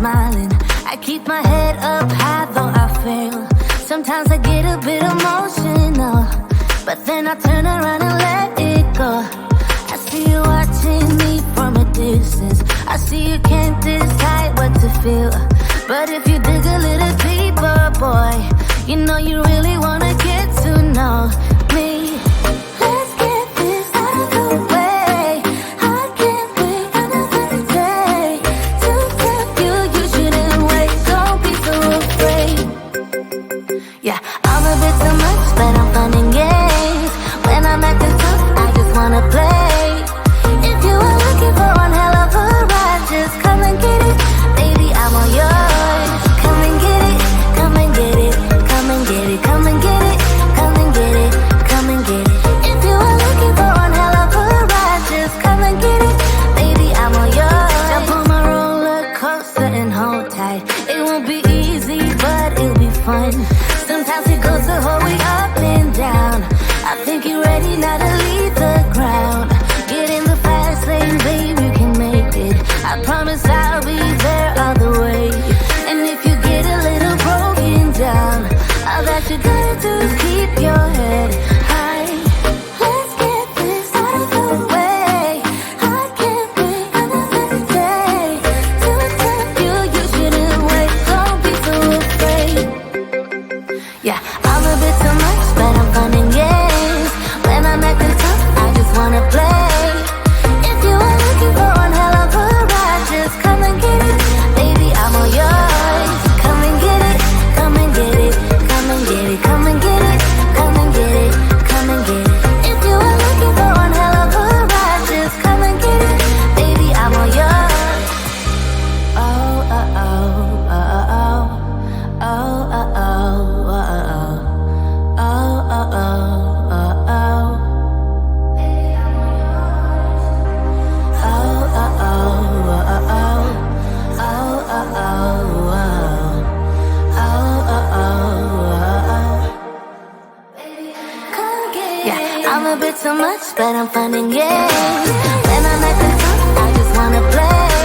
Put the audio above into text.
smiling. I keep my head up high though I fail. Sometimes I get a bit emotional, but then I turn around and let it go. I see you watching me from a distance. I see you can't decide what to feel, but if you dig a little deeper, boy, you know you really wanna get to know me. Let's get this out of the way. I can't wait another day to tell you you shouldn't wait. Don't be so afraid. Yeah, I'm a bit too much, but I'm fun and games. When I'm acting tough, I just wanna play. If you are looking for one hell of a ride, just come and get it. Baby, I'm all yours. Come and get it, come and get it, come and get it, come and get it, come and get it, come and get it. If you are looking for one hell of a ride, just come and get it. Baby, I'm all yours. Jump on my roller coaster and hold tight. It won't be easy, but it'll be fun. Sometimes it goes the whole way up and down. I think you're ready now to leave the ground. Get in the fast lane, babe, you can make it. I promise I'll be there all the way. And if you get a little broken down, all that you gotta do is keep your head high. Let's get this out of the way. I can't wait another day to tell you you shouldn't wait. Don't be so afraid. Yeah, I'm a bit too much, but I'm fun and games. When I'm acting tough, I just wanna play. If you are looking for one hell of a ride, just come and get it. Baby, I'm all yours. Come and get it, come and get it, come and get it, come and get it, come and get it, come and get it. If you are looking for one hell of a ride, just come and get it. Baby, I'm all yours. Oh, oh, oh, oh, oh, oh, oh, oh, oh, oh, oh, oh, oh, oh. I'm a bit too much, but I'm fun and games. When I'm acting tough, I just wanna play.